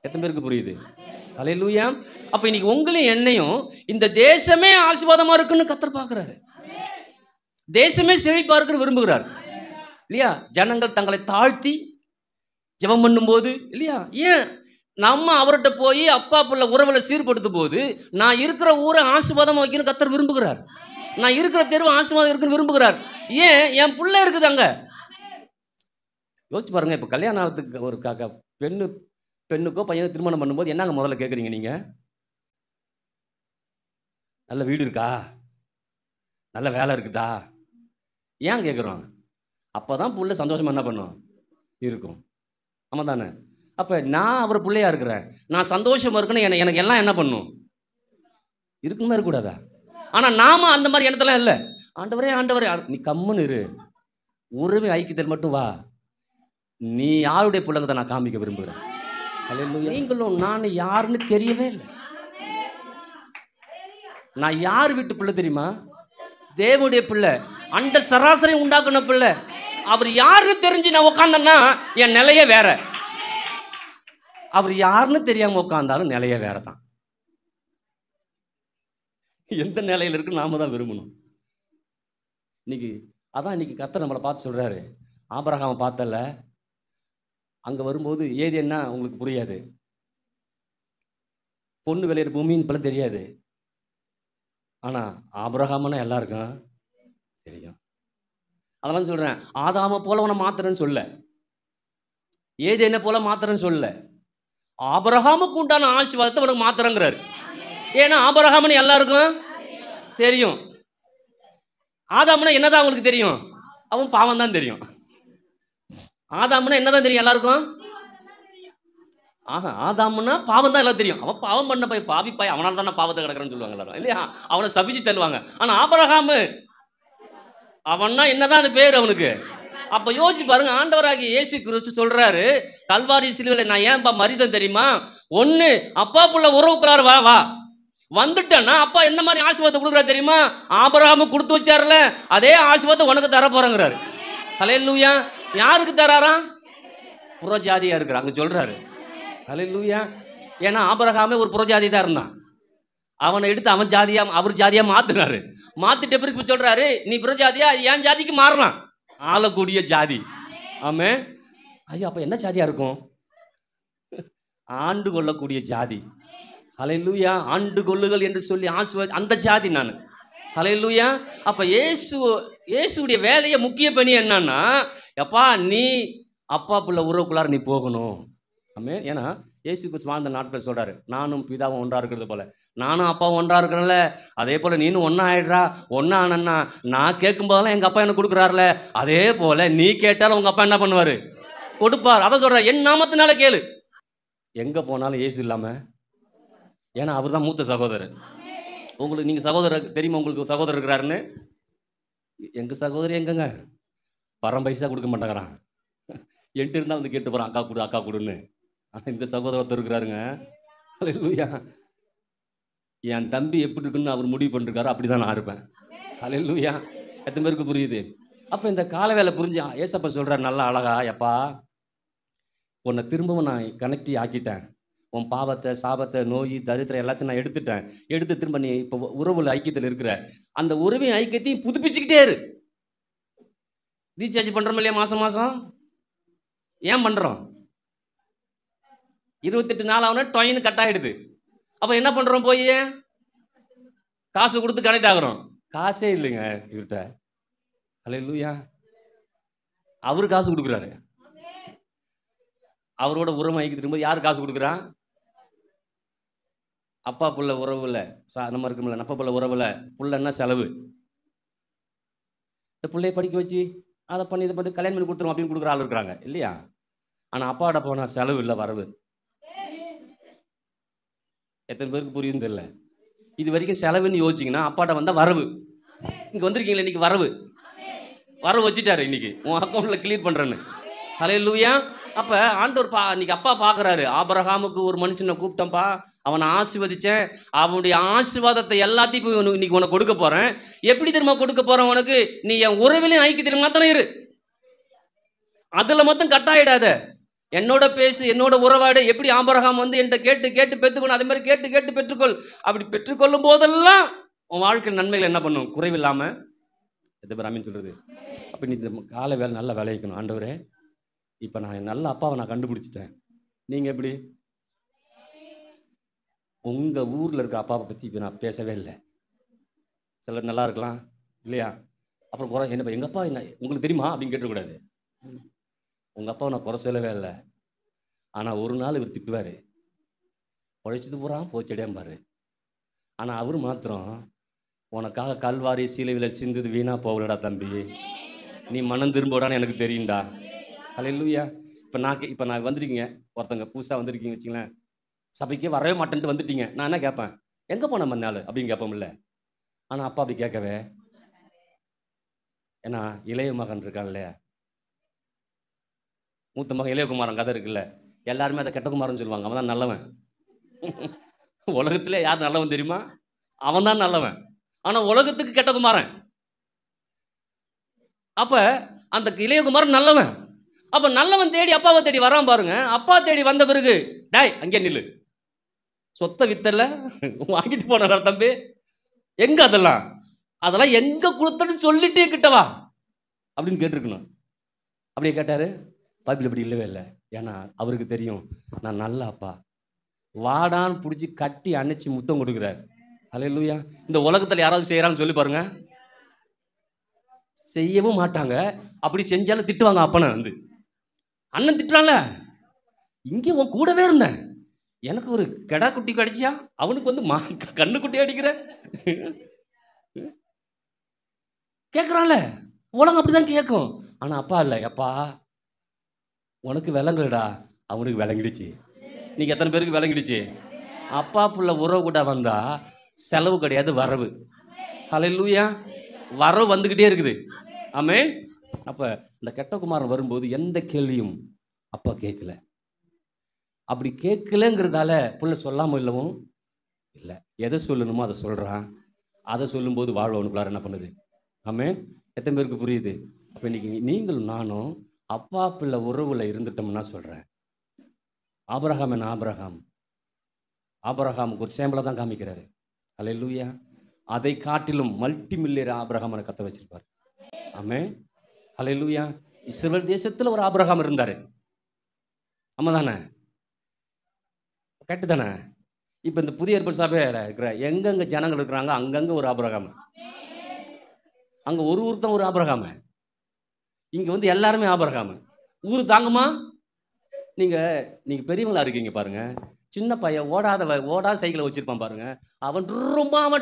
எத்தனை பேருக்கு புரியுது? அல்லேலூயா. அப்போ இன்னைக்கு உங்களையும் என்னையும் இந்த தேசமே ஆசீர்வாதமாக இருக்குன்னு கர்த்தர் பார்க்குறாரு. தேசமே செழிப்பாக இருக்கிற விரும்புகிறார் இல்லையா? ஜனங்கள் தங்களை தாழ்த்தி ஜெபம் பண்ணும்போது இல்லையா, ஏன் நம்ம அவர்கிட்ட போய் அப்பா புள்ள உறவில் சீர்படுத்தும் போது நான் இருக்கிற ஊரை ஆசீர்வாதமாக வைக்கணும் கர்த்தர் விரும்புகிறார். நான் இருக்கிற தெருவு ஆசீர்வாதம் இருக்குன்னு விரும்புகிறார். ஏன்? என் பிள்ளை இருக்குது அங்கே. யோசிச்சு பாருங்க, இப்போ கல்யாணத்துக்கு ஒரு பெண்ணுக்கோ பையனோ திருமணம் பண்ணும்போது என்னங்க முதல்ல கேட்குறீங்க? நீங்கள் நல்ல வீடு இருக்கா, நல்ல வேலை இருக்குதா? ஏன் கேட்குறோம்? அப்போ தான் பிள்ளை சந்தோஷமாக என்ன பண்ணும் இருக்கும். ஆமாம் தானே? அப்போ நான் அவர் பிள்ளையா இருக்கிறேன், நான் சந்தோஷமாக இருக்குன்னு எனக்கு எல்லாம் என்ன பண்ணும் இருக்குமே இருக்கக்கூடாதா? ஆனால் நாம அந்த மாதிரி இடத்துல இல்லை. ஆண்டவரே ஆண்டவரே நீ கம்முன்னு இரு, உறவு ஐக்கியத்தில் மட்டும் வா, நீ யாருடைய பிள்ளைங்க தான் நான் காமிக்க விரும்புகிறேன். நீங்களும் நான் யாருன்னு தெரியவே இல்லை. நான் யார் வீட்டு பிள்ளை தெரியுமா? தேவனுடைய பிள்ளை, அண்ட சராசரி உண்டாக்குன பிள்ளை. அவர் யாருன்னு தெரிஞ்சு நான் உட்காந்தேன்னா என் நிலையே வேற. அவர் யாருன்னு தெரியாம உட்காந்தாலும் நிலையே வேற தான். எந்த நிலையில் இருக்கு நாம தான் விரும்பணும். இன்னைக்கு கர்த்தர் நம்மளை பார்த்து சொல்றாரு, ஆபிரகாமை பார்த்தல அங்க வரும்போது ஏது என்ன உங்களுக்கு புரியாது, பொண்ணு விளையிற பூமின்னு இப்பெல்லாம் தெரியாது. ஆனா ஆபிரகாம்னா எல்லாருக்கும் தெரியும். அதெல்லாம் சொல்றேன், ஆதாம போல உன மாத்திரன்னு சொல்ல, ஏது என்ன போல மாத்திரன்னு சொல்ல, ஆபிரகாமுக்கு உண்டான ஆசீர்வாதத்தை உனக்கு மாத்திரங்கிறாரு. ஏன்னா ஆபிரகாம்னு எல்லாருக்கும் தெரியும். ஆதாம்னா என்னதான் அவங்களுக்கு தெரியும்? அவன் பாவம் தான் தெரியும். ஆதாம்னா என்னதான் தெரியும் எல்லாருக்கும்? ஆதாம்னா பாவம் தான் எல்லாம் தெரியும். அவன் பாவம் பண்ண போய் பாவி பாய், அவனால தான் பாவத்தை கிடக்குறேன்னு சொல்லுவாங்க எல்லாரும் இல்லையா? அவனை சபிச்சு தருவாங்க. ஆனா ஆபிரகாம் அவன்னா என்னதான் அது பேர் அவனுக்கு. அப்ப யோசிச்சு பாருங்க, ஆண்டவராகிய இயேசு கிறிஸ்து சொல்றாரு கல்வாரி சிலுவையில, நான் ஏன்பா மரிதம் தெரியுமா? ஒண்ணு அப்பா புள்ள உறவுக்குள்ளார வா வா வந்துட்டேன்னா அப்பா எந்த மாதிரி ஆசீர்வாதத்தை கொடுக்குறாரு தெரியுமா? ஆபிரகாமுக்கு கொடுத்து வச்சார்ல அதே ஆசீர்வாதத்தை உனக்கு தர போறேங்கிறாரு. ஹல்லேலூயா. யாருக்கு தராராம்? புறஜாதியா இருக்கிற அங்க சொல்றாரு. ஹல்லேலூயா. ஏன்னா ஆபிரகாமே ஒரு புறஜாதி தான் இருந்தான். அவனை எடுத்து அவன் ஜாதியா அவர் ஜாதியா மாத்தினாரு. மாத்திட்ட பிறகு சொல்றாரு, நீ புறஜாதியா என் ஜாதிக்கு மாறலாம், ஆளக்கூடிய ஜாதி. ஆமே. ஐயோ, அப்ப என்ன ஜாதியா இருக்கும்? ஆண்டு கொள்ளக்கூடிய ஜாதி. ஹல்லேலூயா. ஆண்டு கொள்ளுகள் என்று சொல்லி அந்த ஜாதி நான். ஹல்லேலூயா. அப்ப இயேசுடைய வேலையை முக்கிய பணி என்னன்னா, எப்பா நீ அப்பா பிள்ளை உறவுக்குள்ளார நீ போகணும். ஆமென். ஏன்னா இயேசு கிறிஸ்து வாழ்ந்த நாட்கள் சொல்றாரு, நானும் பிதாவும் ஒன்றா இருக்கிறது போல நானும் அப்பாவும் ஒன்றா இருக்கிறேன்ல, அதே போல நீனும் ஒன்னா ஆயிடுறா. ஒன்னா ஆனன்னா நான் கேட்கும் போதெல்லாம் எங்க அப்பா எனக்கு கொடுக்குறாருல, அதே போல நீ கேட்டாலும் உங்க அப்பா என்ன பண்ணுவாரு? கொடுப்பார். அதை சொல்ற, என் நாமத்தினால கேளு. எங்க போனாலும் இயேசு இல்லாம, ஏன்னா அவர் தான் மூத்த சகோதரர். உங்களுக்கு நீங்க சகோதரர் தெரியுமா? உங்களுக்கு சகோதரர் இருக்கிறாருன்னு? எங்க சகோதரி எங்கங்க பைசா கொடுக்க மாட்டேங்கிறான். என்கிட்ட இருந்தா வந்து கேட்டு போறான், அக்கா கொடு அக்கா கொடுன்னு. ஆனா இந்த சகோதரர் இருக்கிறாருங்க. ஹல்லேலூயா. என் தம்பி எப்படி இருக்குன்னு அவர் முடிவு பண்ணிருக்காரு, அப்படிதான் நான் இருப்பேன். ஹல்லேலூயா. எத்தனை பேருக்கு புரியுது? அப்ப இந்த கால வேலை புரிஞ்சு ஏசப்பா சொல்றாரு நல்லா அழகா, எப்பா உன்னை திரும்பவும் நான் கனெக்டி ஆக்கிட்டேன். உன் பாவத்தை, சாபத்தை, நோய், தரித்திரம் எல்லாத்தையும் நான் எடுத்து திரும்ப நீ இப்போ உறவுல ஐக்கியத்தில் இருக்கிற அந்த உறவின் ஐக்கியத்தையும் புதுப்பிச்சுக்கிட்டே இரு. ரீசார்ஜ் பண்றோம் இல்லையா மாசம் மாசம்? ஏன் பண்றோம்? 28 நாள் ஆகுனா டொயின்னு கட் ஆயிடுது. அப்ப என்ன பண்றோம்? போய் காசு கொடுத்து கனெக்ட் ஆகுறோம். காசே இல்லைங்க இவர்கிட்ட. ஹல்லேலூயா. அவரு காசு கொடுக்குறாரு. அவரோட உறவு ஐக்கியத்துக்கு இருக்கும்போது யார் காசு கொடுக்குறா? அப்பா புள்ள உறவுல நம்ம இருக்கும்ல, அப்பா புள்ள உறவுல புள்ளன்னா செலவு. இந்த பிள்ளைய படிக்க வச்சு அதை பண்ணி இதை பண்ணி கல்யாணம் பண்ணி கொடுத்துரும் அப்படின்னு கொடுக்குற ஆள் இருக்கிறாங்க இல்லையா? ஆனால் அப்பாவோட போனால் செலவு இல்லை, வரவு. எத்தனை பேருக்கு புரியும் தெரியல. இது வரைக்கும் செலவுன்னு யோசிச்சிங்கன்னா அப்பாட்ட வந்தால் வரவு. இங்கே வந்திருக்கீங்களா இன்னைக்கு? வரவு வச்சுட்டாரு இன்னைக்கு உன் அக்கௌண்ட்டில் கிளியர் பண்ணுறேன்னு. ஹல்லேலூயா. அப்போ ஆண்டவர் இன்னைக்கு அப்பா பார்க்குறாரு, ஆபிரகாமுக்கு ஒரு மனுஷனை கூப்பிட்டேன்ப்பா, அவனை ஆசீர்வதிச்சேன், அவனுடைய ஆசீர்வாதத்தை எல்லாத்தையும் இன்னைக்கு உனக்கு கொடுக்க போகிறேன். எப்படி தெரியுமா கொடுக்க போகிறேன் உனக்கு? நீ என் உறவிலையும் ஐக்கியத்தில் மாத்திரம் இரு, அதில் மட்டும் கட்டாயிடாத. என்னோட பேசு, என்னோட உறவாடு. எப்படி ஆபிரகாம் வந்து என்கிட்ட கேட்டு கேட்டு பெற்றுக்கொண்டு அதே மாதிரி கேட்டு கேட்டு பெற்றுக்கொள். அப்படி பெற்றுக்கொள்ளும் போதெல்லாம் உன் வாழ்க்கை நன்மைகள் என்ன பண்ணும்? குறைவில்லாமல். எது பேர் அமீன் சொல்கிறது? அப்போ நீ இந்த காலை வேலை நல்லா விளைவிக்கணும். ஆண்டவரே, இப்போ நான் நல்ல அப்பாவை நான் கண்டுபிடிச்சிட்டேன். நீங்கள் எப்படி? உங்கள் ஊரில் இருக்க அப்பாவை பற்றி இப்போ நான் பேசவே இல்லை. சிலர் நல்லா இருக்கலாம் இல்லையா? அப்புறம் குறை என்ன எங்கள் அப்பா என்ன உங்களுக்கு தெரியுமா அப்படின்னு கேட்டக்கூடாது. உங்கள் அப்பாவை நான் குறை சொல்லவே இல்லை. ஆனால் ஒரு நாள் இவர் திட்டுவார், உழைச்சது பூரா போச்சடையாம்பார். ஆனால் அவர் மாத்திரம், உனக்காக கல்வாரி சீலைவில் சிந்தது வீணாக போகலடா தம்பி, நீ மனம் திரும்படான்னு எனக்கு தெரியும்டா. ஹல்லேலூயா. இப்போ நான் வந்திருக்கீங்க, ஒருத்தங்க புதுசாக வந்திருக்கீங்க வச்சுங்களேன், சபைக்கே வரவே மாட்டேன்ட்டு வந்துட்டீங்க. நான் என்ன கேட்பேன்? எங்கே போன மறுநாள் அப்படின்னு கேட்போம்ல. ஆனால் அப்பா அப்படி கேட்கவே, ஏன்னா இளைய மகன் இருக்கான் இல்லையா, மூத்த மகன் இளையகுமாரன் கதை இருக்குல்ல, எல்லாருமே அதை கெட்டகுமாரன் சொல்லுவாங்க. அவன் தான் நல்லவன். உலகத்திலே யார் நல்லவன் தெரியுமா? அவன் தான் நல்லவன். ஆனால் உலகத்துக்கு கெட்டகுமாரன். அப்ப அந்த இளையகுமாரன் நல்லவன். அப்ப நல்லவன் தேடி அப்பாவை தேடி வரான் பாருங்க. அப்பா தேடி வந்த பிறகு, டாய் அங்கே நில்லு, சொத்தை வித்தல வாங்கிட்டு போன தம்பி, எங்க அதெல்லாம் எங்க கொடுத்தன்னு சொல்லிட்டே கிட்டவா அப்படின்னு கேட்டிருக்கணும். அப்படியே கேட்டாரு. பைபிள் இப்படி இல்லவே இல்லை. ஏன்னா அவருக்கு தெரியும், நான் நல்ல அப்பா. வாடான்னு பிடிச்சி கட்டி அணைச்சி முத்தம் கொடுக்குறாரு. ஹல்லேலூயா. இந்த உலகத்தில் யாராவது செய்யறான்னு சொல்லி பாருங்க, செய்யவும் மாட்டாங்க. அப்படி செஞ்சாலும் திட்டுவாங்க. அப்பனை வந்து அண்ணன் திட்டுறான்ல, இங்கே உன் கூடவே இருந்தேன், எனக்கு ஒரு கெடா குட்டி கடிச்சியா, அவனுக்கு வந்து கண்ணு குட்டி அடிக்கிற கேட்குறான்ல. உலகம் அப்படிதான் கேட்கும். ஆனால் அப்பா இல்லை, அப்பா உனக்கு விளங்கலடா, அவனுக்கு விளங்கிடுச்சு. நீங்க எத்தனை பேருக்கு விளங்கிடுச்சு? அப்பா புள்ள உறவு கூட வந்தா செலவு கிடையாது, வரவு. ஹல்லேலூயா. வரவு வந்துக்கிட்டே இருக்குது. ஆமென். அப்ப இந்த கெட்ட குமாரன் வரும்போது எந்த கேள்வியும் அப்பா கேட்கல. அப்படி கேட்கலங்கிறதால புள்ள சொல்லாமல் இல்லவும் இல்லை, எதை சொல்லணுமோ அதை சொல்கிறான். அதை சொல்லும்போது வாழ்வு அவனுக்குள்ளார என்ன பண்ணுது? ஆமென். எத்தனை பேருக்கு புரியுது? அப்போ இன்னைக்கு நீங்களும் நானும் அப்பா பிள்ளை உறவுல இருந்துட்டோம்னா சொல்கிறேன், ஆபிரகாம் என்ன ஆபிரகாமுக்கு ஒரு சேம்பலை தான் காமிக்கிறாரு. ஹல்லேலூயா. அதை காட்டிலும் மல்டி மில்லியர் ஆபிரகாம் கத்த வச்சிருப்பார். ஆமென். ஹல்லேலூயா. இஸ்ரவேல் தேசத்தில் ஒரு ஆபிரகாம் இருந்தார். ஆமா தானே? கரெக்டு தானே? இப்போ இந்த புதிய ஏற்பாடு சபையில் இருக்கிற எங்கெங்கே ஜனங்கள் இருக்கிறாங்க அங்கங்கே ஒரு ஆபிரகாம், அங்கே ஒரு ஊருக்கும் ஒரு ஆபிரகாம், இங்கே வந்து எல்லாருமே ஆபிரகாம். ஊர் தாங்குமா? நீங்கள் பெரியவங்களா இருக்கீங்க பாருங்க. சின்ன பையன் ஓடாத சைக்கிளை வச்சிருப்பான் பாருங்க. அவன்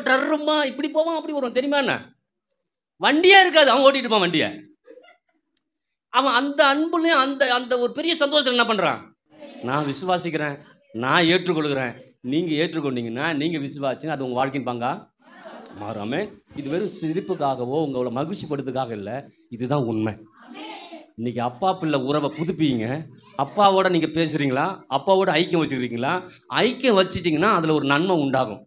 டர்ருமா இப்படி போவான் அப்படி வருவான், தெரியுமா? என்ன வண்டியே இருக்காது, அவன் ஓட்டிட்டு இருப்பான் வண்டியை. அவன் அந்த அன்புலையும் அந்த அந்த ஒரு பெரிய சந்தோஷம் என்ன பண்றான்? நான் விசுவாசிக்கிறேன், நான் ஏற்றுக்கொள்கிறேன், நீங்க ஏற்றுக்கொண்டீங்கன்னா நீங்க விசுவாசிங்க, அது உங்க வாழ்க்கையின் பங்கா மாறாம. இது வெறும் சிரிப்புக்காகவோ உங்களை மகிழ்ச்சிப்படுத்துக்காக இல்லை, இதுதான் உண்மை. இன்னைக்கு அப்பா பிள்ளை உறவை புதுப்பிங்க. அப்பாவோட நீங்க பேசுறீங்களா? அப்பாவோட ஐக்கியம் வச்சுக்கிறீங்களா? ஐக்கியம் வச்சுட்டீங்கன்னா அதுல ஒரு நன்மை உண்டாகும்.